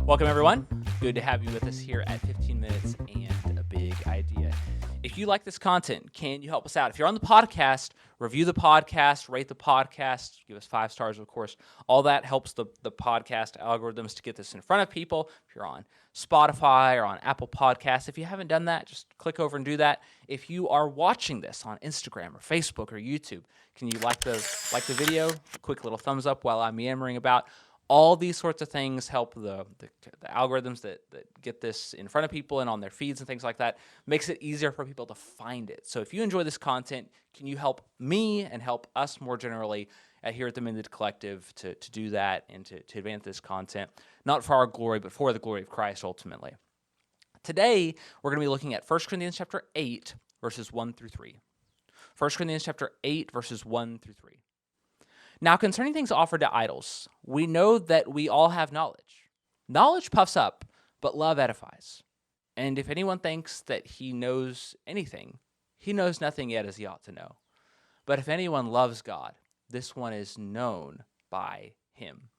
Welcome, everyone. Good to have you with us here at 15 Minutes and a Big Idea. If you like this content, can you help us out? If you're on the podcast, review the podcast, rate the podcast, give us 5 stars, of course. All that helps the podcast algorithms to get this in front of people. If you're on Spotify or on Apple Podcasts, if you haven't done that, just click over and do that. If you are watching this on Instagram or Facebook or YouTube, can you like the video? A quick little thumbs up while I'm yammering about. All these sorts of things help the algorithms that get this in front of people and on their feeds and things like that. Makes it easier for people to find it. So if you enjoy this content, can you help me and help us more generally here at the Mended Collective to do that and to advance this content, not for our glory, but for the glory of Christ ultimately. Today, we're going to be looking at 1 Corinthians chapter 8, verses 1 through 3. 1 Corinthians chapter 8, verses 1 through 3. Now, concerning things offered to idols, we know that we all have knowledge. Knowledge puffs up, but love edifies. And if anyone thinks that he knows anything, he knows nothing yet as he ought to know. But if anyone loves God, this one is known by him.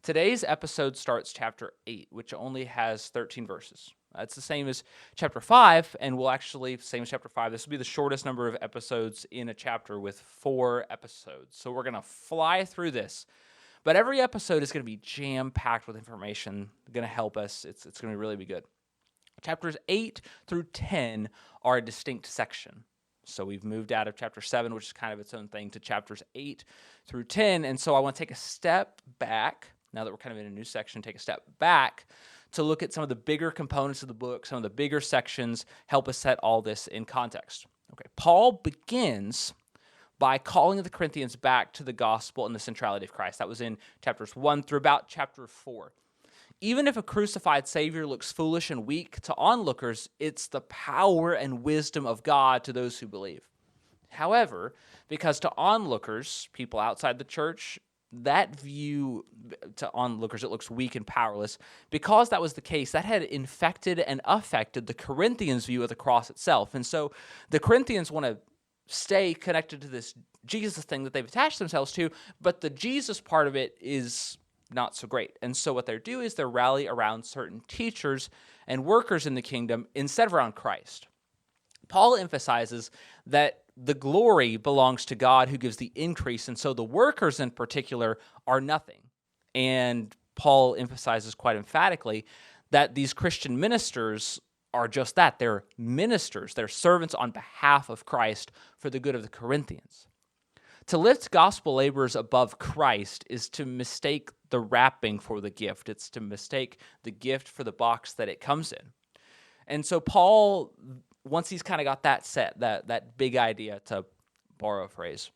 Today's episode starts chapter 8, which only has 13 verses. It's the same as chapter 5, and same as chapter 5. This will be the shortest number of episodes in a chapter with 4 episodes. So we're going to fly through this. But every episode is going to be jam-packed with information, going to help us. It's going to really be good. Chapters 8 through 10 are a distinct section. So we've moved out of chapter 7, which is kind of its own thing, to chapters 8 through 10. And so I want to take a step back, now that we're kind of in a new section, take a step back to look at some of the bigger components of the book, some of the bigger sections, help us set all this in context. Okay, Paul begins by calling the Corinthians back to the gospel and the centrality of Christ. That was in chapters 1 through about chapter 4. Even if a crucified Savior looks foolish and weak to onlookers, it's the power and wisdom of God to those who believe. However, because to onlookers, people outside the church, that view to onlookers, it looks weak and powerless. Because that was the case, that had infected and affected the Corinthians' view of the cross itself. And so the Corinthians want to stay connected to this Jesus thing that they've attached themselves to, but the Jesus part of it is not so great. And so what they do is they rally around certain teachers and workers in the kingdom instead of around Christ. Paul emphasizes that the glory belongs to God who gives the increase, and so the workers in particular are nothing. And Paul emphasizes quite emphatically that these Christian ministers are just that. They're ministers. They're servants on behalf of Christ for the good of the Corinthians. To lift gospel laborers above Christ is to mistake the wrapping for the gift. It's to mistake the gift for the box that it comes in. And so Paul, once he's kind of got that set, that big idea, to borrow a phrase,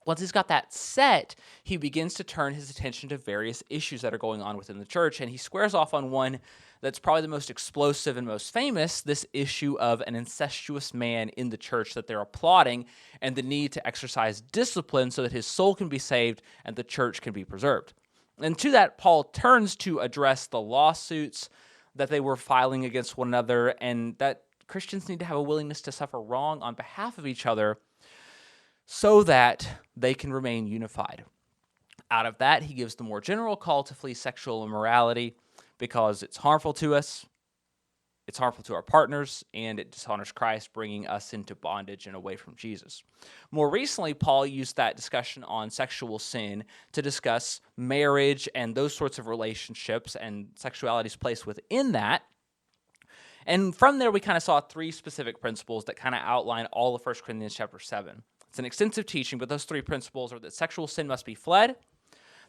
once he's got that set, he begins to turn his attention to various issues that are going on within the church, and he squares off on one that's probably the most explosive and most famous, this issue of an incestuous man in the church that they're applauding, and the need to exercise discipline so that his soul can be saved and the church can be preserved. And to that, Paul turns to address the lawsuits that they were filing against one another, and that Christians need to have a willingness to suffer wrong on behalf of each other so that they can remain unified. Out of that, he gives the more general call to flee sexual immorality because it's harmful to us, it's harmful to our partners, and it dishonors Christ, bringing us into bondage and away from Jesus. More recently, Paul used that discussion on sexual sin to discuss marriage and those sorts of relationships and sexuality's place within that. And from there, we kind of saw 3 specific principles that kind of outline all of 1 Corinthians chapter 7. It's an extensive teaching, but those 3 principles are that sexual sin must be fled,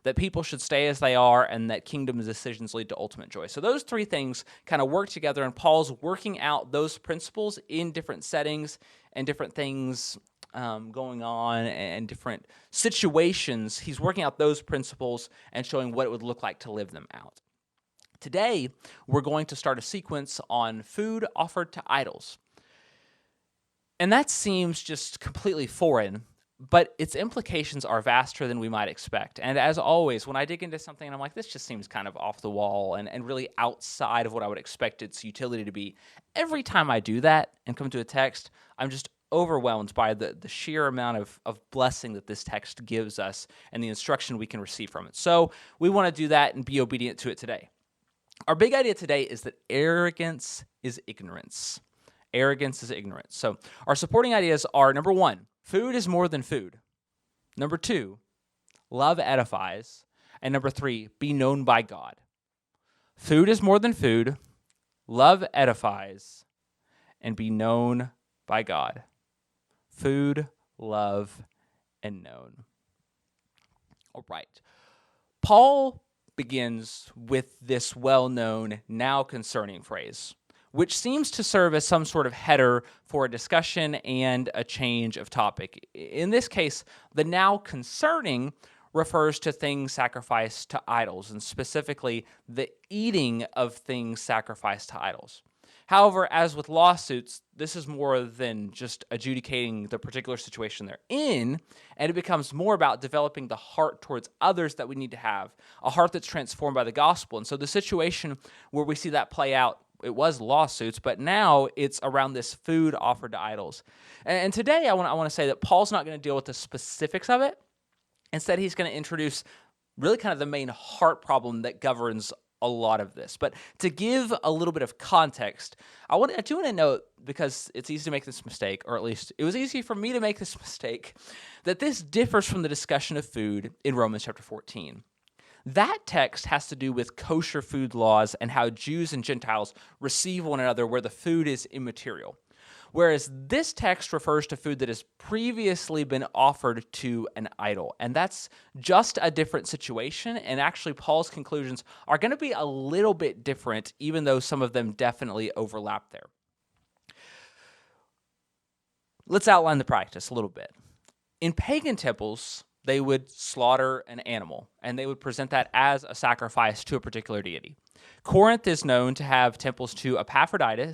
that people should stay as they are, and that kingdom decisions lead to ultimate joy. So those 3 things kind of work together, and Paul's working out those principles in different settings and different things going on and different situations. He's working out those principles and showing what it would look like to live them out. Today, we're going to start a sequence on food offered to idols. And that seems just completely foreign, but its implications are vaster than we might expect. And as always, when I dig into something and I'm like, this just seems kind of off the wall and really outside of what I would expect its utility to be, every time I do that and come to a text, I'm just overwhelmed by the sheer amount of blessing that this text gives us and the instruction we can receive from it. So we want to do that and be obedient to it today. Our big idea today is that arrogance is ignorance. Arrogance is ignorance. So our supporting ideas are, number one, food is more than food. Number two, love edifies. And number three, be known by God. Food is more than food. Love edifies. And be known by God. Food, love, and known. All right. Paul begins with this well-known now concerning phrase, which seems to serve as some sort of header for a discussion and a change of topic. In this case, the now concerning refers to things sacrificed to idols, and specifically the eating of things sacrificed to idols. However, as with lawsuits, this is more than just adjudicating the particular situation they're in, and it becomes more about developing the heart towards others that we need to have, a heart that's transformed by the gospel. And so the situation where we see that play out, it was lawsuits, but now it's around this food offered to idols. And today I want to say that Paul's not going to deal with the specifics of it. Instead, he's going to introduce really kind of the main heart problem that governs a lot of this. But to give a little bit of context, I do want to note, because it's easy to make this mistake, or at least it was easy for me to make this mistake, that this differs from the discussion of food in Romans chapter 14. That text has to do with kosher food laws and how Jews and Gentiles receive one another where the food is immaterial. Whereas this text refers to food that has previously been offered to an idol. And that's just a different situation. And actually, Paul's conclusions are going to be a little bit different, even though some of them definitely overlap there. Let's outline the practice a little bit. In pagan temples, they would slaughter an animal, and they would present that as a sacrifice to a particular deity. Corinth is known to have temples to Aphrodite,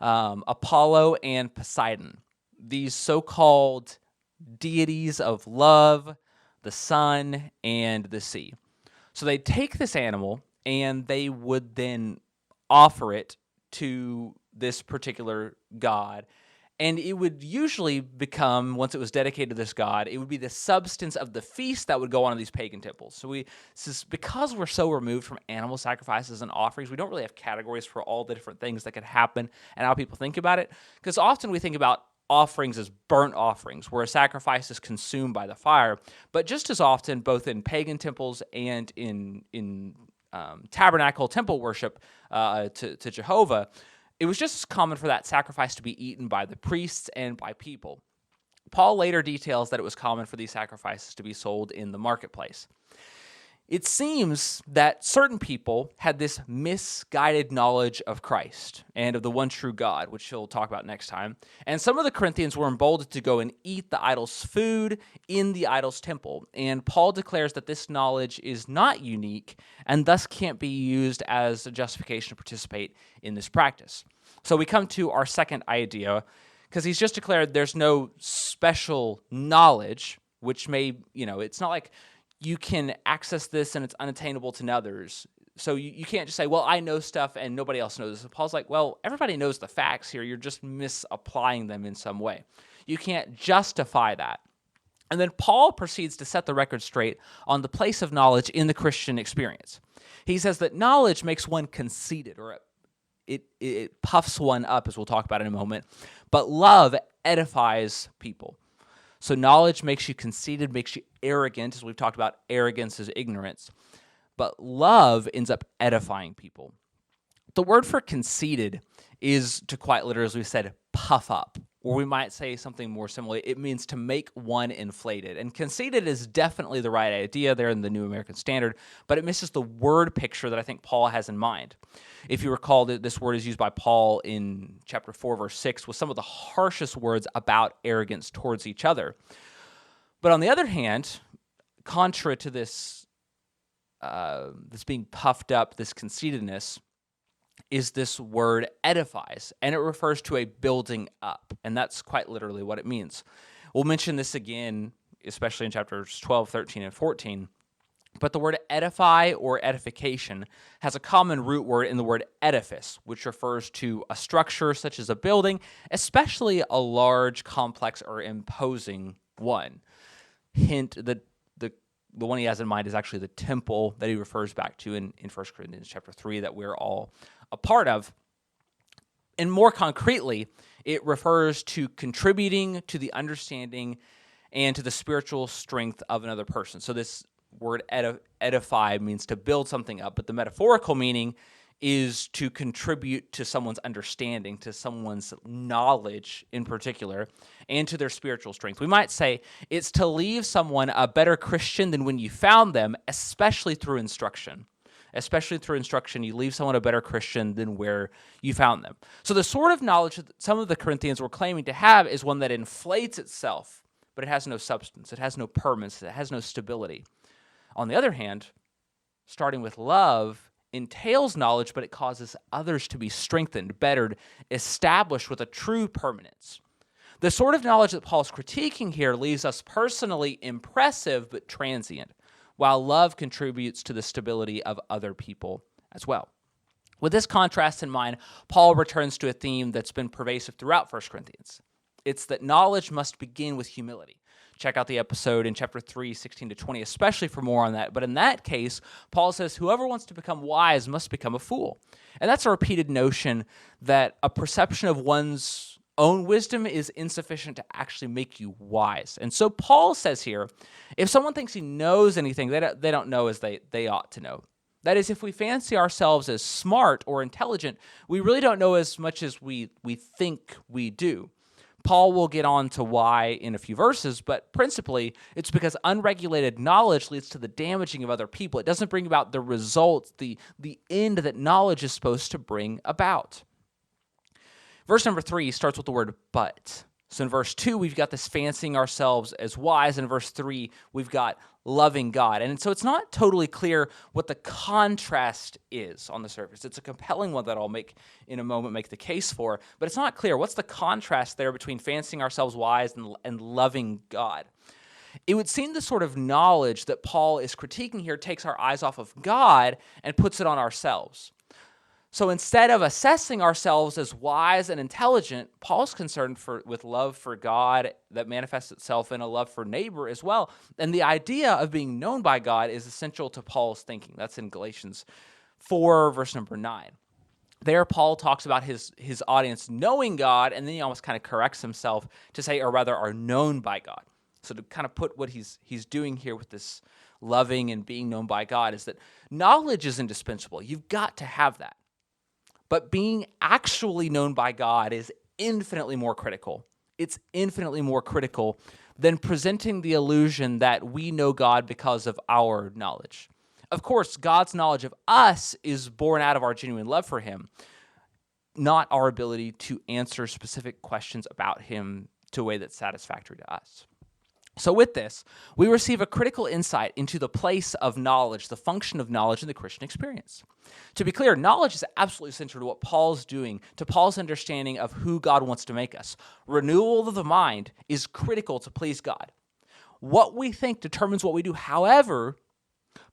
Apollo and Poseidon, these so-called deities of love, the sun, and the sea. So they take this animal and they would then offer it to this particular god, and it would usually become, once it was dedicated to this god, it would be the substance of the feast that would go on in these pagan temples. So because we're so removed from animal sacrifices and offerings, we don't really have categories for all the different things that could happen and how people think about it. Because often we think about offerings as burnt offerings, where a sacrifice is consumed by the fire. But just as often, both in pagan temples and in tabernacle temple worship to Jehovah, it was just as common for that sacrifice to be eaten by the priests and by people. Paul later details that it was common for these sacrifices to be sold in the marketplace. It seems that certain people had this misguided knowledge of Christ and of the one true God, which he'll talk about next time. And some of the Corinthians were emboldened to go and eat the idol's food in the idol's temple. And Paul declares that this knowledge is not unique and thus can't be used as a justification to participate in this practice. So we come to our second idea, because he's just declared there's no special knowledge, which may, it's not like you can access this and it's unattainable to others. So you can't just say, well, I know stuff and nobody else knows this. Paul's like, well, everybody knows the facts here. You're just misapplying them in some way. You can't justify that. And then Paul proceeds to set the record straight on the place of knowledge in the Christian experience. He says that knowledge makes one conceited, or it puffs one up, as we'll talk about in a moment. But love edifies people. So knowledge makes you conceited, makes you arrogant, as we've talked about. Arrogance is ignorance. But love ends up edifying people. The word for conceited is, to quite literally, as we said, puff up. Or we might say something more similar. It means to make one inflated. And conceited is definitely the right idea there in the New American Standard, but it misses the word picture that I think Paul has in mind. If you recall, this word is used by Paul in chapter 4, verse 6, with some of the harshest words about arrogance towards each other. But on the other hand, contrary to this being puffed up, this conceitedness, is this word edifies, and it refers to a building up, and that's quite literally what it means. We'll mention this again, especially in chapters 12, 13, and 14, but the word edify or edification has a common root word in the word edifice, which refers to a structure such as a building, especially a large, complex, or imposing one. Hint, the the one he has in mind is actually the temple that he refers back to in 1 Corinthians chapter 3 that we're all a part of. And more concretely, it refers to contributing to the understanding and to the spiritual strength of another person. So this word edify means to build something up, but the metaphorical meaning is to contribute to someone's understanding, to someone's knowledge in particular, and to their spiritual strength. We might say it's to leave someone a better Christian than when you found them, especially through instruction. Especially through instruction, you leave someone a better Christian than where you found them. So the sort of knowledge that some of the Corinthians were claiming to have is one that inflates itself, but it has no substance, it has no permanence, it has no stability. On the other hand, starting with love entails knowledge, but it causes others to be strengthened, bettered, established with a true permanence. The sort of knowledge that Paul's critiquing here leaves us personally impressive but transient, while love contributes to the stability of other people as well. With this contrast in mind, Paul returns to a theme that's been pervasive throughout 1 Corinthians. It's that knowledge must begin with humility. Check out the episode in chapter 3, 16 to 20, especially for more on that. But in that case, Paul says, whoever wants to become wise must become a fool. And that's a repeated notion that a perception of one's own wisdom is insufficient to actually make you wise. And so Paul says here, if someone thinks he knows anything, they don't know as they ought to know. That is, if we fancy ourselves as smart or intelligent, we really don't know as much as we think we do. Paul will get on to why in a few verses, but principally, it's because unregulated knowledge leads to the damaging of other people. It doesn't bring about the results, the end that knowledge is supposed to bring about. Verse number 3 starts with the word but. So in verse 2, we've got this fancying ourselves as wise. In verse 3, we've got loving God. And so it's not totally clear what the contrast is on the surface. It's a compelling one that I'll make in a moment, make the case for, but it's not clear. What's the contrast there between fancying ourselves wise and loving God? It would seem the sort of knowledge that Paul is critiquing here takes our eyes off of God and puts it on ourselves. So instead of assessing ourselves as wise and intelligent, Paul's concerned with love for God that manifests itself in a love for neighbor as well. And the idea of being known by God is essential to Paul's thinking. That's in Galatians 4, verse number 9. There, Paul talks about his audience knowing God, and then he almost kind of corrects himself to say, or rather, are known by God. So to kind of put what he's doing here with this loving and being known by God is that knowledge is indispensable. You've got to have that. But being actually known by God is infinitely more critical. It's infinitely more critical than presenting the illusion that we know God because of our knowledge. Of course, God's knowledge of us is born out of our genuine love for him, not our ability to answer specific questions about him to a way that's satisfactory to us. So with this, we receive a critical insight into the place of knowledge, the function of knowledge in the Christian experience. To be clear, knowledge is absolutely central to what Paul's doing, to Paul's understanding of who God wants to make us. Renewal of the mind is critical to please God. What we think determines what we do. However,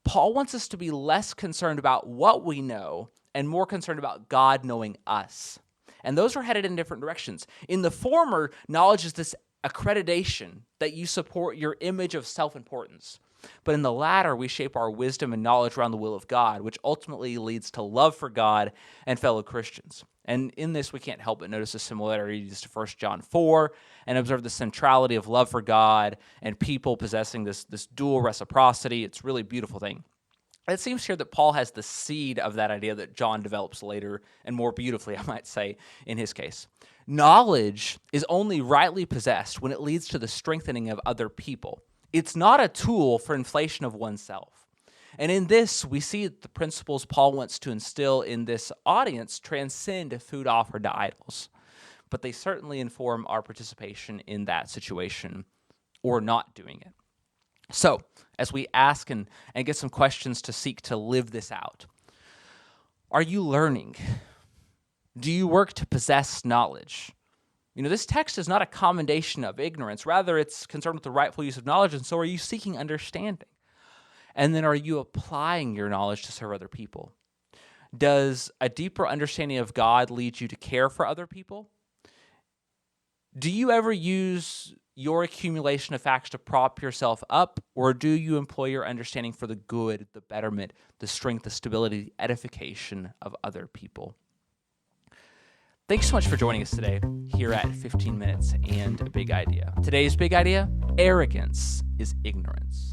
Paul wants us to be less concerned about what we know and more concerned about God knowing us. And those are headed in different directions. In the former, knowledge is this accreditation that you support your image of self-importance. But in the latter, we shape our wisdom and knowledge around the will of God, which ultimately leads to love for God and fellow Christians. And in this, we can't help but notice the similarities to 1 John 4 and observe the centrality of love for God and people possessing this dual reciprocity. It's a really beautiful thing. It seems here that Paul has the seed of that idea that John develops later, and more beautifully, I might say, in his case. Knowledge is only rightly possessed when it leads to the strengthening of other people. It's not a tool for inflation of oneself. And in this, we see that the principles Paul wants to instill in this audience transcend food offered to idols. But they certainly inform our participation in that situation or not doing it. So, as we ask and get some questions to seek to live this out, are you learning? Do you work to possess knowledge? You know, this text is not a commendation of ignorance. Rather, it's concerned with the rightful use of knowledge, and so are you seeking understanding? And then are you applying your knowledge to serve other people? Does a deeper understanding of God lead you to care for other people? Do you ever use your accumulation of facts to prop yourself up, or do you employ your understanding for the good, the betterment, the strength, the stability, the edification of other people? Thanks so much for joining us today here at 15 Minutes and a Big Idea. Today's big idea: arrogance is ignorance.